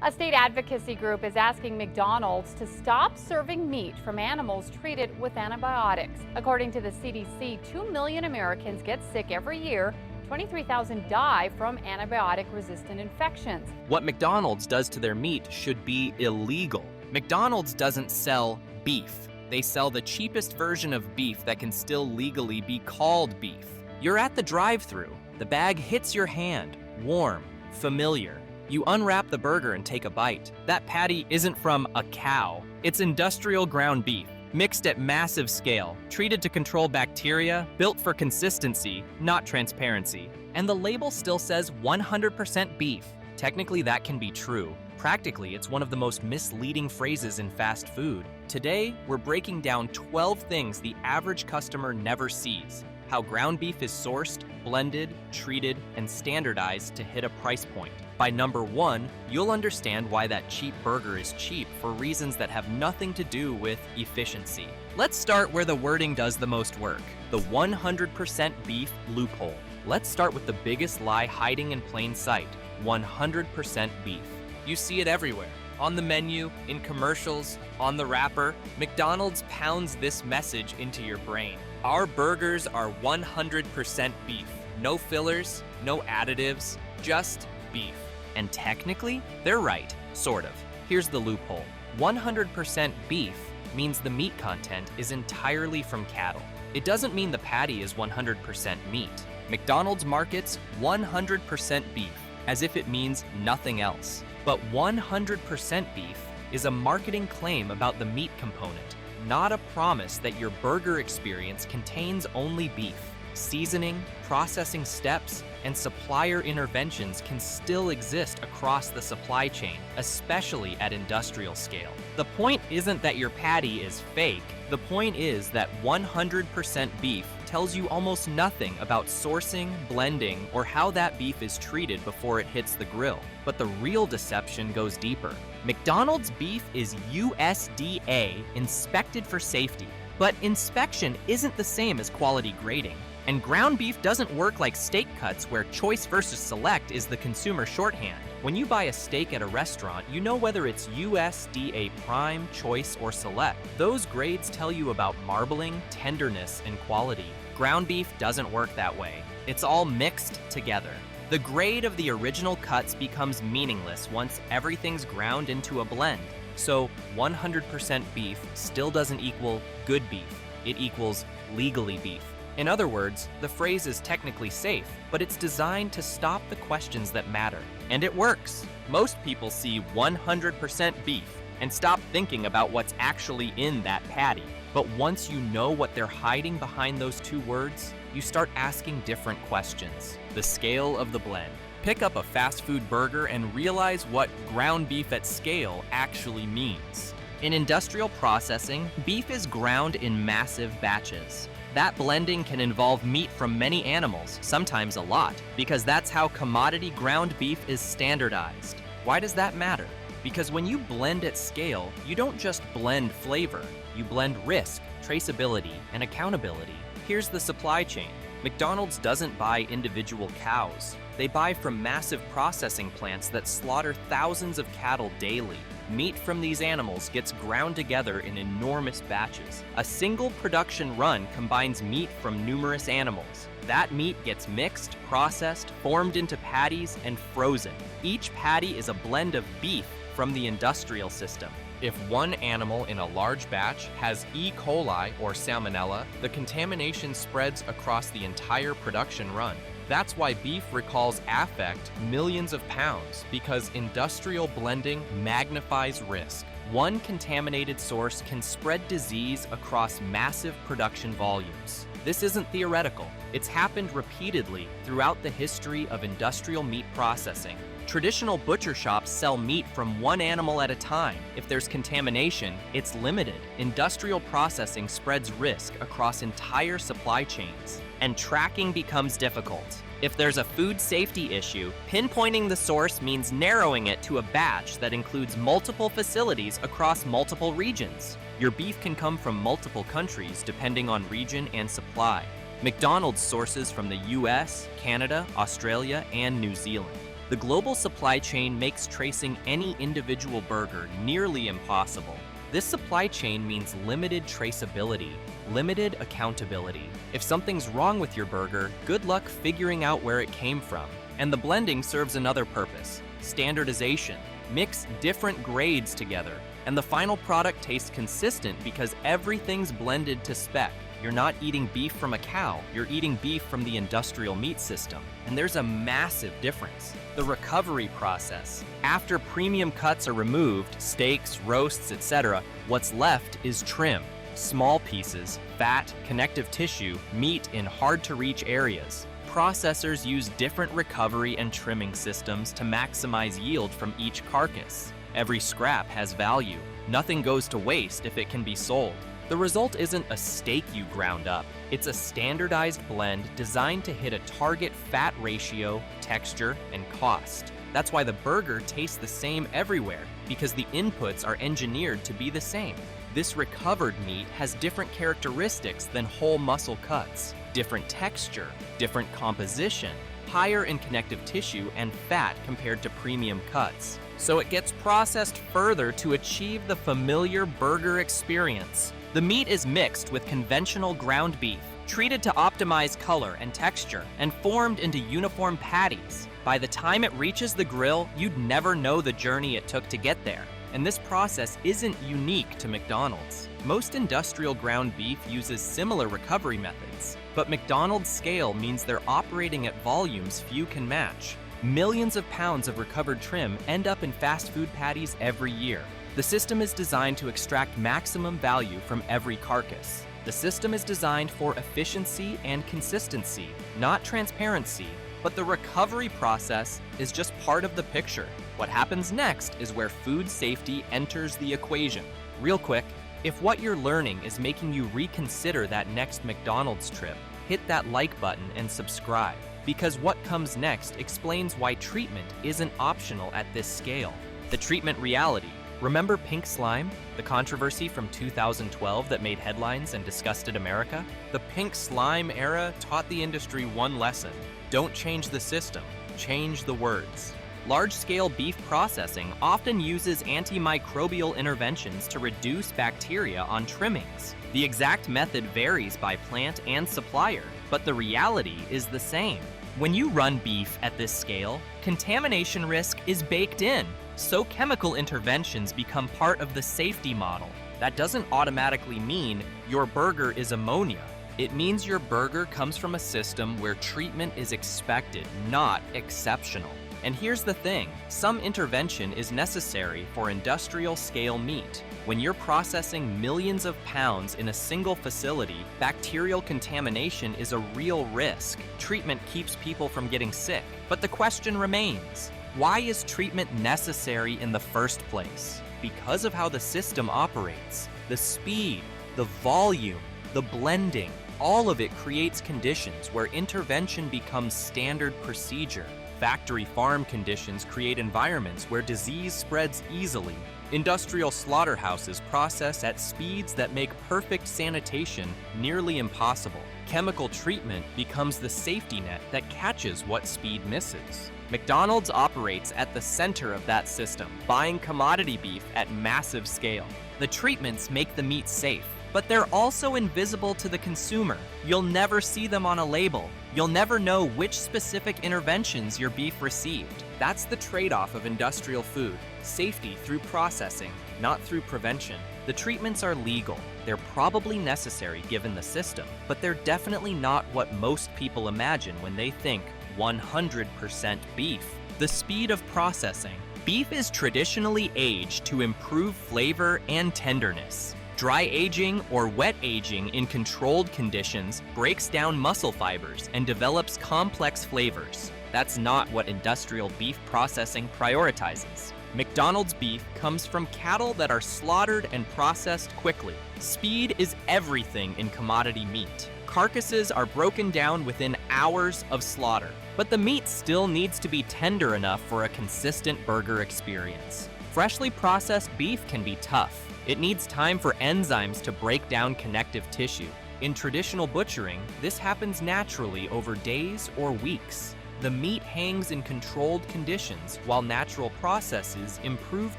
A state advocacy group is asking McDonald's to stop serving meat from animals treated with antibiotics. According to the CDC, 2 million Americans get sick every year. 23,000 die from antibiotic-resistant infections. What McDonald's does to their meat should be illegal. McDonald's doesn't sell beef. They sell the cheapest version of beef that can still legally be called beef. You're at the drive-thru. The bag hits your hand, warm, familiar. You unwrap the burger and take a bite. That patty isn't from a cow. It's industrial ground beef, mixed at massive scale, treated to control bacteria, built for consistency, not transparency. And the label still says 100% beef. Technically, that can be true. Practically, it's one of the most misleading phrases in fast food. Today, we're breaking down 12 things the average customer never sees. How ground beef is sourced, blended, treated, and standardized to hit a price point. By number 1, you'll understand why that cheap burger is cheap for reasons that have nothing to do with efficiency. Let's start where the wording does the most work, the 100% beef loophole. Let's start with the biggest lie hiding in plain sight, 100% beef. You see it everywhere. On the menu, in commercials, on the wrapper, McDonald's pounds this message into your brain. Our burgers are 100% beef. No fillers, no additives, just beef. And technically, they're right, sort of. Here's the loophole. 100% beef means the meat content is entirely from cattle. It doesn't mean the patty is 100% meat. McDonald's markets 100% beef as if it means nothing else. But 100% beef is a marketing claim about the meat component, not a promise that your burger experience contains only beef. Seasoning, processing steps, and supplier interventions can still exist across the supply chain, especially at industrial scale. The point isn't that your patty is fake. The point is that 100% beef tells you almost nothing about sourcing, blending, or how that beef is treated before it hits the grill. But the real deception goes deeper. McDonald's beef is USDA inspected for safety, but inspection isn't the same as quality grading. And ground beef doesn't work like steak cuts where choice versus select is the consumer shorthand. When you buy a steak at a restaurant, you know whether it's USDA prime, choice, or select. Those grades tell you about marbling, tenderness, and quality. Ground beef doesn't work that way. It's all mixed together. The grade of the original cuts becomes meaningless once everything's ground into a blend. So 100% beef still doesn't equal good beef. It equals legally beef. In other words, the phrase is technically safe, but it's designed to stop the questions that matter. And it works. Most people see 100% beef and stop thinking about what's actually in that patty. But once you know what they're hiding behind those two words, you start asking different questions. The scale of the blend. Pick up a fast food burger and realize what ground beef at scale actually means. In industrial processing, beef is ground in massive batches. That blending can involve meat from many animals, sometimes a lot, because that's how commodity ground beef is standardized. Why does that matter? Because when you blend at scale, you don't just blend flavor, you blend risk, traceability, and accountability. Here's the supply chain. McDonald's doesn't buy individual cows. They buy from massive processing plants that slaughter thousands of cattle daily. Meat from these animals gets ground together in enormous batches. A single production run combines meat from numerous animals. That meat gets mixed, processed, formed into patties, and frozen. Each patty is a blend of beef from the industrial system. If one animal in a large batch has E. coli or salmonella, the contamination spreads across the entire production run. That's why beef recalls affect millions of pounds, because industrial blending magnifies risk. One contaminated source can spread disease across massive production volumes. This isn't theoretical. It's happened repeatedly throughout the history of industrial meat processing. Traditional butcher shops sell meat from one animal at a time. If there's contamination, it's limited. Industrial processing spreads risk across entire supply chains, and tracking becomes difficult. If there's a food safety issue, pinpointing the source means narrowing it to a batch that includes multiple facilities across multiple regions. Your beef can come from multiple countries depending on region and supply. McDonald's sources from the US, Canada, Australia, and New Zealand. The global supply chain makes tracing any individual burger nearly impossible. This supply chain means limited traceability, limited accountability. If something's wrong with your burger, good luck figuring out where it came from. And the blending serves another purpose: standardization. Mix different grades together, and the final product tastes consistent because everything's blended to spec. You're not eating beef from a cow, you're eating beef from the industrial meat system. And there's a massive difference: the recovery process. After premium cuts are removed, steaks, roasts, etc., what's left is trim. Small pieces, fat, connective tissue, meat in hard-to-reach areas. Processors use different recovery and trimming systems to maximize yield from each carcass. Every scrap has value. Nothing goes to waste if it can be sold. The result isn't a steak you ground up. It's a standardized blend designed to hit a target fat ratio, texture, and cost. That's why the burger tastes the same everywhere, because the inputs are engineered to be the same. This recovered meat has different characteristics than whole muscle cuts. Different texture, different composition, higher in connective tissue and fat compared to premium cuts. So it gets processed further to achieve the familiar burger experience. The meat is mixed with conventional ground beef, treated to optimize color and texture, and formed into uniform patties. By the time it reaches the grill, you'd never know the journey it took to get there. And this process isn't unique to McDonald's. Most industrial ground beef uses similar recovery methods, but McDonald's scale means they're operating at volumes few can match. Millions of pounds of recovered trim end up in fast food patties every year. The system is designed to extract maximum value from every carcass. The system is designed for efficiency and consistency, not transparency. But the recovery process is just part of the picture. What happens next is where food safety enters the equation. Real quick, if what you're learning is making you reconsider that next McDonald's trip, hit that like button and subscribe, because what comes next explains why treatment isn't optional at this scale. The treatment reality. Remember pink slime? The controversy from 2012 that made headlines and disgusted America? The pink slime era taught the industry one lesson: don't change the system, change the words. Large-scale beef processing often uses antimicrobial interventions to reduce bacteria on trimmings. The exact method varies by plant and supplier, but the reality is the same. When you run beef at this scale, contamination risk is baked in, so chemical interventions become part of the safety model. That doesn't automatically mean your burger is ammonia. It means your burger comes from a system where treatment is expected, not exceptional. And here's the thing, some intervention is necessary for industrial scale meat. When you're processing millions of pounds in a single facility, bacterial contamination is a real risk. Treatment keeps people from getting sick. But the question remains, why is treatment necessary in the first place? Because of how the system operates. The speed, the volume, the blending, all of it creates conditions where intervention becomes standard procedure. Factory farm conditions create environments where disease spreads easily. Industrial slaughterhouses process at speeds that make perfect sanitation nearly impossible. Chemical treatment becomes the safety net that catches what speed misses. McDonald's operates at the center of that system, buying commodity beef at massive scale. The treatments make the meat safe, but they're also invisible to the consumer. You'll never see them on a label. You'll never know which specific interventions your beef received. That's the trade-off of industrial food. Safety through processing, not through prevention. The treatments are legal. They're probably necessary given the system, but they're definitely not what most people imagine when they think 100% beef. The speed of processing. Beef is traditionally aged to improve flavor and tenderness. Dry aging or wet aging in controlled conditions breaks down muscle fibers and develops complex flavors. That's not what industrial beef processing prioritizes. McDonald's beef comes from cattle that are slaughtered and processed quickly. Speed is everything in commodity meat. Carcasses are broken down within hours of slaughter, but the meat still needs to be tender enough for a consistent burger experience. Freshly processed beef can be tough. It needs time for enzymes to break down connective tissue. In traditional butchering, this happens naturally over days or weeks. The meat hangs in controlled conditions while natural processes improve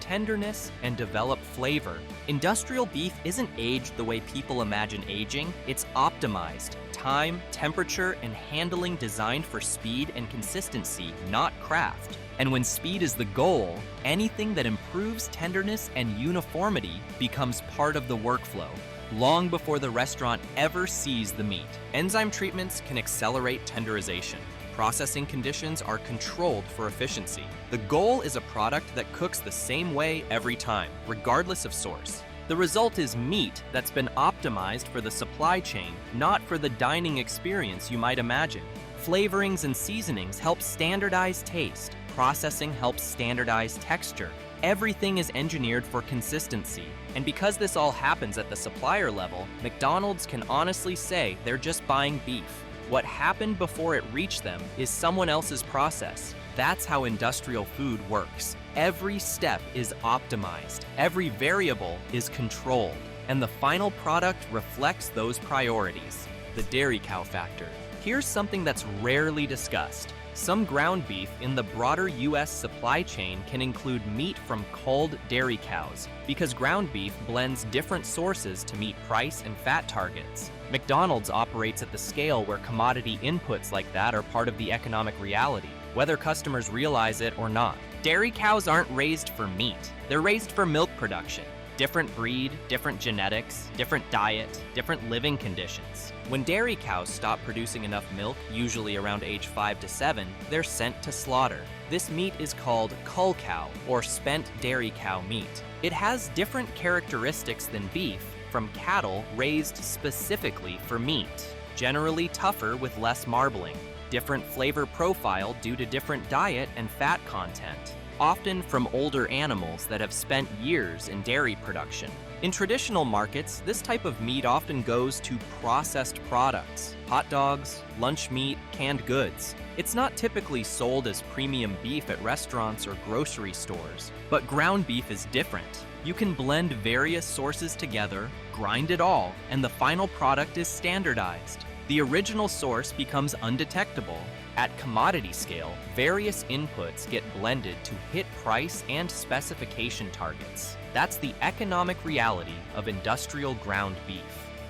tenderness and develop flavor. Industrial beef isn't aged the way people imagine aging, it's optimized. Time, temperature, and handling designed for speed and consistency, not craft. And when speed is the goal, anything that improves tenderness and uniformity becomes part of the workflow, long before the restaurant ever sees the meat. Enzyme treatments can accelerate tenderization. Processing conditions are controlled for efficiency. The goal is a product that cooks the same way every time, regardless of source. The result is meat that's been optimized for the supply chain, not for the dining experience you might imagine. Flavorings and seasonings help standardize taste. Processing helps standardize texture. Everything is engineered for consistency. And because this all happens at the supplier level, McDonald's can honestly say they're just buying beef. What happened before it reached them is someone else's process. That's how industrial food works. Every step is optimized. Every variable is controlled. And the final product reflects those priorities. The dairy cow factor. Here's something that's rarely discussed. Some ground beef in the broader U.S. supply chain can include meat from culled dairy cows because ground beef blends different sources to meet price and fat targets. McDonald's operates at the scale where commodity inputs like that are part of the economic reality, whether customers realize it or not. Dairy cows aren't raised for meat. They're raised for milk production. Different breed, different genetics, different diet, different living conditions. When dairy cows stop producing enough milk, usually around age 5 to 7, they're sent to slaughter. This meat is called cull cow or spent dairy cow meat. It has different characteristics than beef from cattle raised specifically for meat. Generally tougher with less marbling. Different flavor profile due to different diet and fat content. Often from older animals that have spent years in dairy production. In traditional markets, this type of meat often goes to processed products, hot dogs, lunch meat, canned goods. It's not typically sold as premium beef at restaurants or grocery stores, but ground beef is different. You can blend various sources together, grind it all, and the final product is standardized. The original source becomes undetectable. At commodity scale, various inputs get blended to hit price and specification targets. That's the economic reality of industrial ground beef.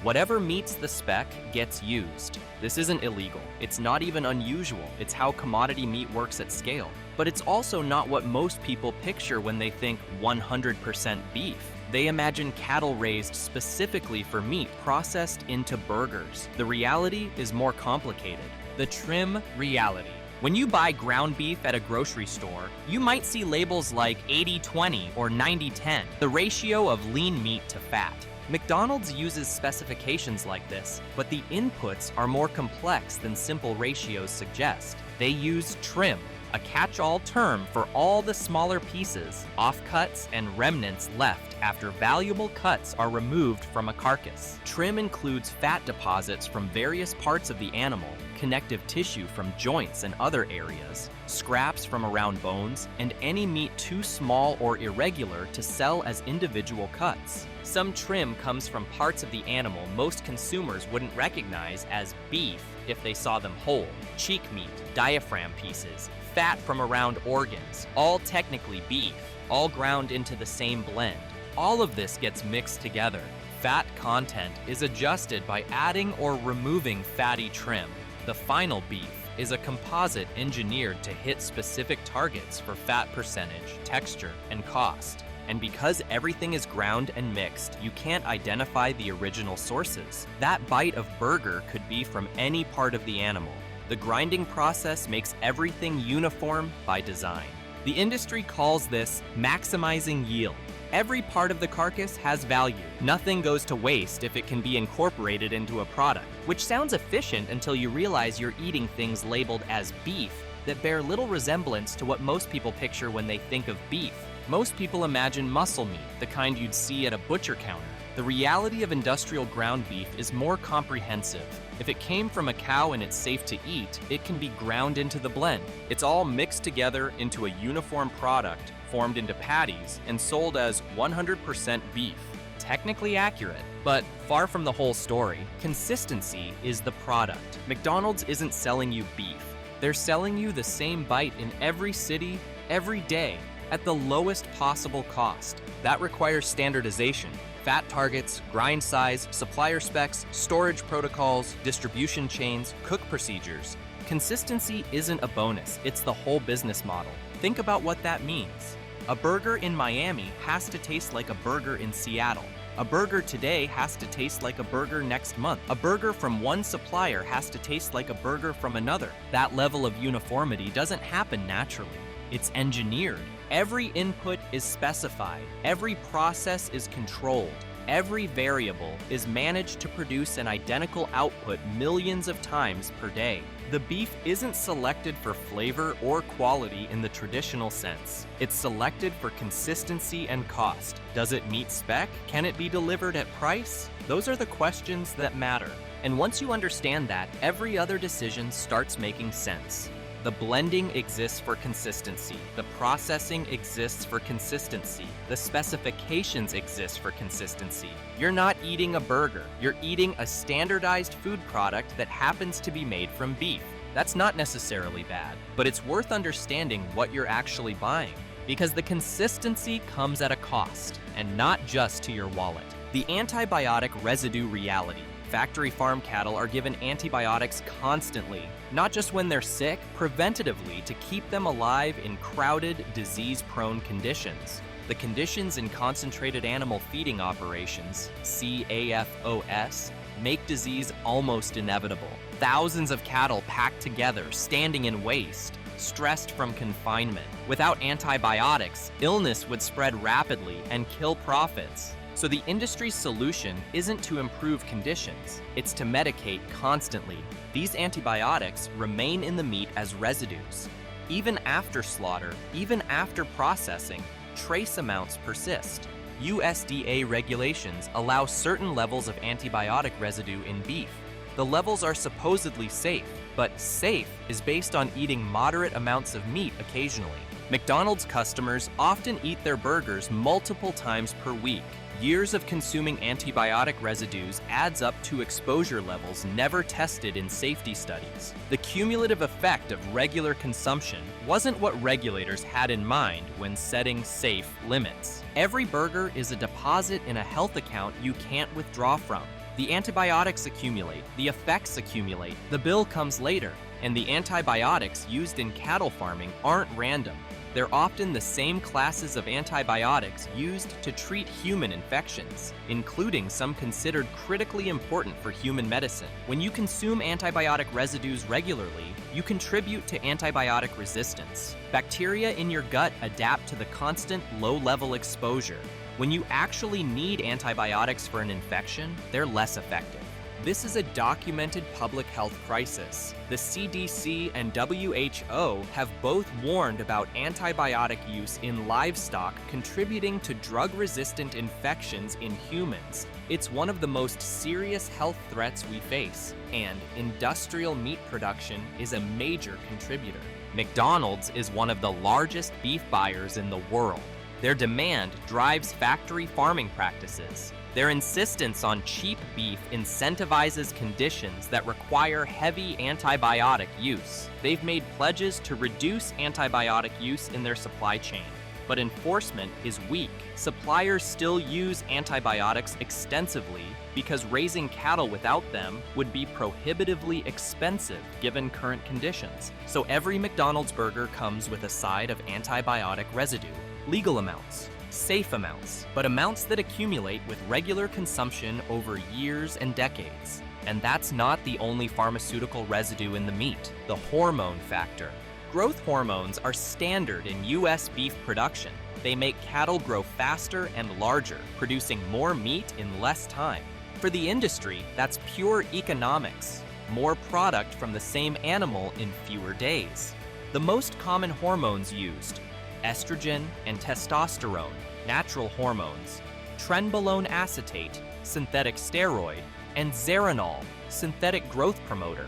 Whatever meets the spec gets used. This isn't illegal. It's not even unusual. It's how commodity meat works at scale. But it's also not what most people picture when they think 100% beef. They imagine cattle raised specifically for meat processed into burgers. The reality is more complicated. The trim reality. When you buy ground beef at a grocery store, you might see labels like 80-20 or 90-10, the ratio of lean meat to fat. McDonald's uses specifications like this, but the inputs are more complex than simple ratios suggest. They use trim, a catch-all term for all the smaller pieces, offcuts, and remnants left after valuable cuts are removed from a carcass. Trim includes fat deposits from various parts of the animal, connective tissue from joints and other areas, scraps from around bones, and any meat too small or irregular to sell as individual cuts. Some trim comes from parts of the animal most consumers wouldn't recognize as beef if they saw them whole. Cheek meat, diaphragm pieces, fat from around organs, all technically beef, all ground into the same blend. All of this gets mixed together. Fat content is adjusted by adding or removing fatty trim. The final beef is a composite engineered to hit specific targets for fat percentage, texture, and cost. And because everything is ground and mixed, you can't identify the original sources. That bite of burger could be from any part of the animal. The grinding process makes everything uniform by design. The industry calls this maximizing yield. Every part of the carcass has value. Nothing goes to waste if it can be incorporated into a product, which sounds efficient until you realize you're eating things labeled as beef that bear little resemblance to what most people picture when they think of beef. Most people imagine muscle meat, the kind you'd see at a butcher counter. The reality of industrial ground beef is more comprehensive. If it came from a cow and it's safe to eat, it can be ground into the blend. It's all mixed together into a uniform product, formed into patties, and sold as 100% beef. Technically accurate, but far from the whole story. Consistency is the product. McDonald's isn't selling you beef. They're selling you the same bite in every city, every day, at the lowest possible cost. That requires standardization. Fat targets, grind size, supplier specs, storage protocols, distribution chains, cook procedures. Consistency isn't a bonus, it's the whole business model. Think about what that means. A burger in Miami has to taste like a burger in Seattle. A burger today has to taste like a burger next month. A burger from one supplier has to taste like a burger from another. That level of uniformity doesn't happen naturally. It's engineered. Every input is specified. Every process is controlled. Every variable is managed to produce an identical output millions of times per day. The beef isn't selected for flavor or quality in the traditional sense. It's selected for consistency and cost. Does it meet spec? Can it be delivered at price? Those are the questions that matter. And once you understand that, every other decision starts making sense. The blending exists for consistency. The processing exists for consistency. The specifications exist for consistency. You're not eating a burger. You're eating a standardized food product that happens to be made from beef. That's not necessarily bad, but it's worth understanding what you're actually buying, because the consistency comes at a cost, and not just to your wallet. The antibiotic residue reality. Factory farm cattle are given antibiotics constantly, not just when they're sick, preventatively to keep them alive in crowded, disease-prone conditions. The conditions in concentrated animal feeding operations, CAFOS, make disease almost inevitable. Thousands of cattle packed together, standing in waste, stressed from confinement. Without antibiotics, illness would spread rapidly and kill profits. So the industry's solution isn't to improve conditions, it's to medicate constantly. These antibiotics remain in the meat as residues. Even after slaughter, even after processing, trace amounts persist. USDA regulations allow certain levels of antibiotic residue in beef. The levels are supposedly safe, but safe is based on eating moderate amounts of meat occasionally. McDonald's customers often eat their burgers multiple times per week. Years of consuming antibiotic residues adds up to exposure levels never tested in safety studies. The cumulative effect of regular consumption wasn't what regulators had in mind when setting safe limits. Every burger is a deposit in a health account you can't withdraw from. The antibiotics accumulate, the effects accumulate, the bill comes later, and the antibiotics used in cattle farming aren't random. They're often the same classes of antibiotics used to treat human infections, including some considered critically important for human medicine. When you consume antibiotic residues regularly, you contribute to antibiotic resistance. Bacteria in your gut adapt to the constant low-level exposure. When you actually need antibiotics for an infection, they're less effective. This is a documented public health crisis. The CDC and WHO have both warned about antibiotic use in livestock contributing to drug-resistant infections in humans. It's one of the most serious health threats we face, and industrial meat production is a major contributor. McDonald's is one of the largest beef buyers in the world. Their demand drives factory farming practices. Their insistence on cheap beef incentivizes conditions that require heavy antibiotic use. They've made pledges to reduce antibiotic use in their supply chain, but enforcement is weak. Suppliers still use antibiotics extensively because raising cattle without them would be prohibitively expensive given current conditions. So every McDonald's burger comes with a side of antibiotic residue. Legal amounts, safe amounts, but amounts that accumulate with regular consumption over years and decades. And that's not the only pharmaceutical residue in the meat, the hormone factor. Growth hormones are standard in U.S. beef production. They make cattle grow faster and larger, producing more meat in less time. For the industry, that's pure economics. More product from the same animal in fewer days. The most common hormones used: estrogen and testosterone, natural hormones, trenbolone acetate, synthetic steroid, and zeranol, synthetic growth promoter.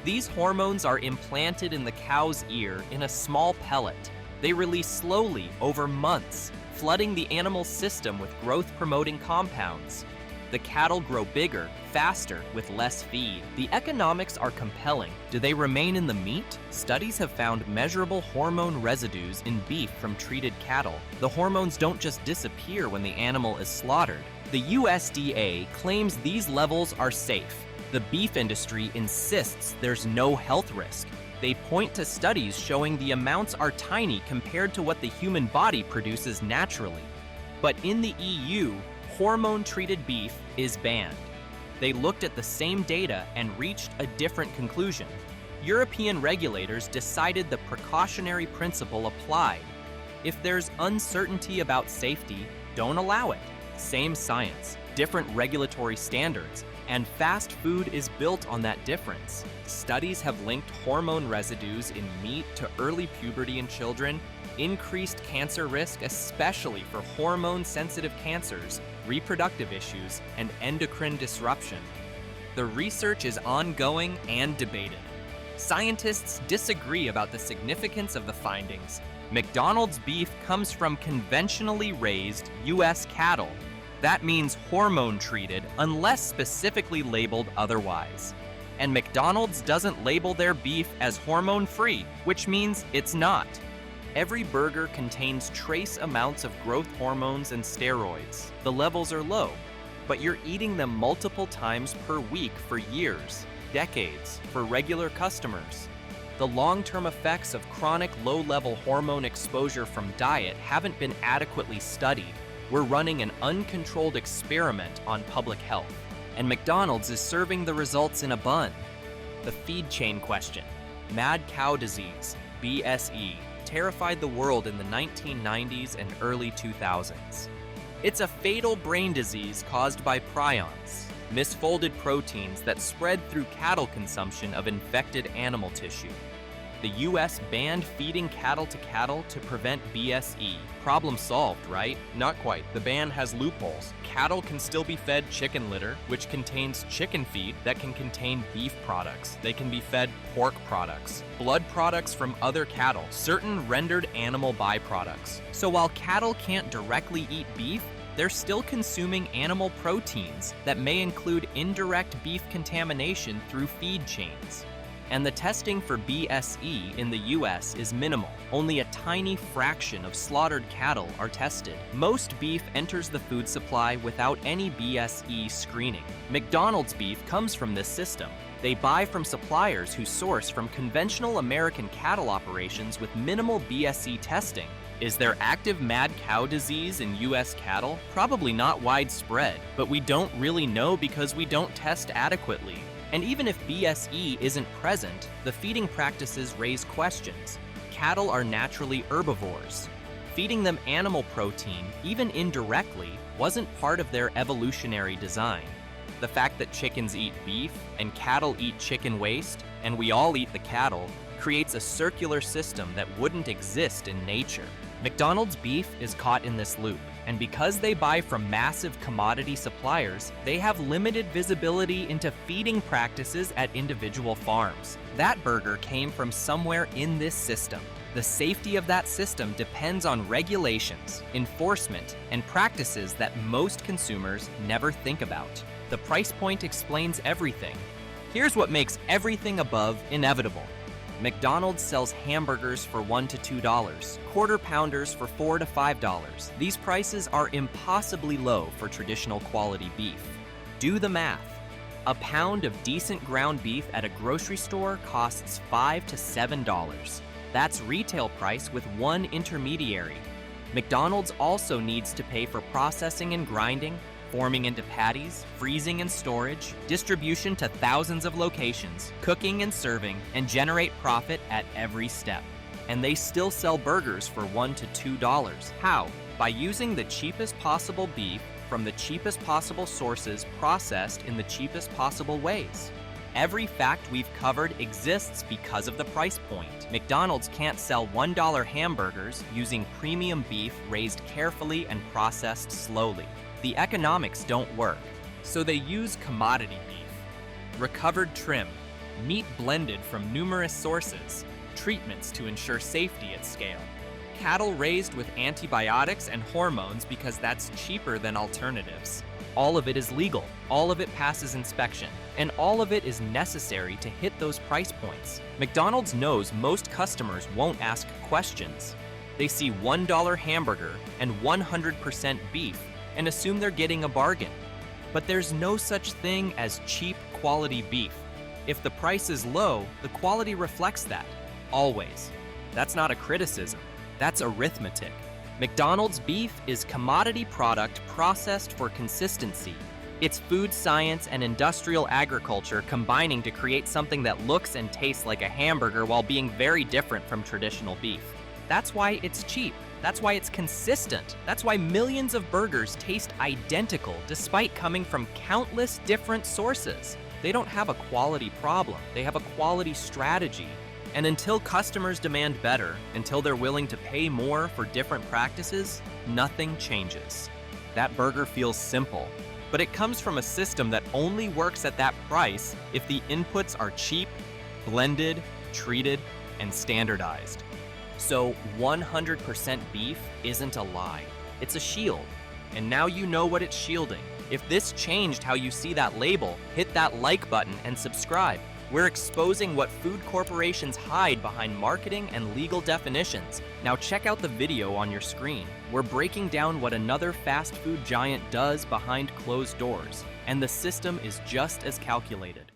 These hormones are implanted in the cow's ear in a small pellet. They release slowly over months, flooding the animal's system with growth-promoting compounds. The cattle grow bigger, faster, with less feed. The economics are compelling. Do they remain in the meat? Studies have found measurable hormone residues in beef from treated cattle. The hormones don't just disappear when the animal is slaughtered. The USDA claims these levels are safe. The beef industry insists there's no health risk. They point to studies showing the amounts are tiny compared to what the human body produces naturally. But in the EU, hormone-treated beef is banned. They looked at the same data and reached a different conclusion. European regulators decided the precautionary principle applied. If there's uncertainty about safety, don't allow it. Same science, different regulatory standards, and fast food is built on that difference. Studies have linked hormone residues in meat to early puberty in children, increased cancer risk, especially for hormone-sensitive cancers, reproductive issues, and endocrine disruption. The research is ongoing and debated. Scientists disagree about the significance of the findings. McDonald's beef comes from conventionally raised U.S. cattle. That means hormone-treated unless specifically labeled otherwise. And McDonald's doesn't label their beef as hormone-free, which means it's not. Every burger contains trace amounts of growth hormones and steroids. The levels are low, but you're eating them multiple times per week for years, decades, for regular customers. The long-term effects of chronic low-level hormone exposure from diet haven't been adequately studied. We're running an uncontrolled experiment on public health, and McDonald's is serving the results in a bun. The feed chain question. Mad cow disease, BSE, terrified the world in the 1990s and early 2000s. It's a fatal brain disease caused by prions, misfolded proteins that spread through cattle consumption of infected animal tissue. The US banned feeding cattle to prevent BSE. Problem solved, right? Not quite. The ban has loopholes. Cattle can still be fed chicken litter, which contains chicken feed that can contain beef products. They can be fed pork products, blood products from other cattle, certain rendered animal byproducts. So while cattle can't directly eat beef, they're still consuming animal proteins that may include indirect beef contamination through feed chains. And the testing for BSE in the US is minimal. Only a tiny fraction of slaughtered cattle are tested. Most beef enters the food supply without any BSE screening. McDonald's beef comes from this system. They buy from suppliers who source from conventional American cattle operations with minimal BSE testing. Is there active mad cow disease in US cattle? Probably not widespread, but we don't really know because we don't test adequately. And even if BSE isn't present, the feeding practices raise questions. Cattle are naturally herbivores. Feeding them animal protein, even indirectly, wasn't part of their evolutionary design. The fact that chickens eat beef, and cattle eat chicken waste, and we all eat the cattle, creates a circular system that wouldn't exist in nature. McDonald's beef is caught in this loop, and because they buy from massive commodity suppliers, they have limited visibility into feeding practices at individual farms. That burger came from somewhere in this system. The safety of that system depends on regulations, enforcement, and practices that most consumers never think about. The price point explains everything. Here's what makes everything above inevitable. McDonald's sells hamburgers for $1 to $2, quarter pounders for $4 to $5. These prices are impossibly low for traditional quality beef. Do the math. A pound of decent ground beef at a grocery store costs $5 to $7. That's retail price with one intermediary. McDonald's also needs to pay for processing and grinding, forming into patties, freezing and storage, distribution to thousands of locations, cooking and serving, and generate profit at every step. And they still sell burgers for $1 to $2. How? By using the cheapest possible beef from the cheapest possible sources processed in the cheapest possible ways. Every fact we've covered exists because of the price point. McDonald's can't sell $1 hamburgers using premium beef raised carefully and processed slowly. The economics don't work, so they use commodity beef, recovered trim, meat blended from numerous sources, treatments to ensure safety at scale, cattle raised with antibiotics and hormones because that's cheaper than alternatives. all of it is legal, all of it passes inspection, and all of it is necessary to hit those price points. McDonald's knows most customers won't ask questions. They see $1 hamburger and 100% beef and assume they're getting a bargain. But there's no such thing as cheap quality beef. If the price is low, the quality reflects that, always. That's not a criticism, that's arithmetic. McDonald's beef is commodity product processed for consistency. It's food science and industrial agriculture combining to create something that looks and tastes like a hamburger while being very different from traditional beef. That's why it's cheap. That's why it's consistent. That's why millions of burgers taste identical despite coming from countless different sources. They don't have a quality problem. They have a quality strategy. And until customers demand better, until they're willing to pay more for different practices, nothing changes. That burger feels simple, but it comes from a system that only works at that price if the inputs are cheap, blended, treated, and standardized. So 100% beef isn't a lie, it's a shield. And now you know what it's shielding. If this changed how you see that label, hit that like button and subscribe. We're exposing what food corporations hide behind marketing and legal definitions. Now check out the video on your screen. We're breaking down what another fast food giant does behind closed doors, and the system is just as calculated.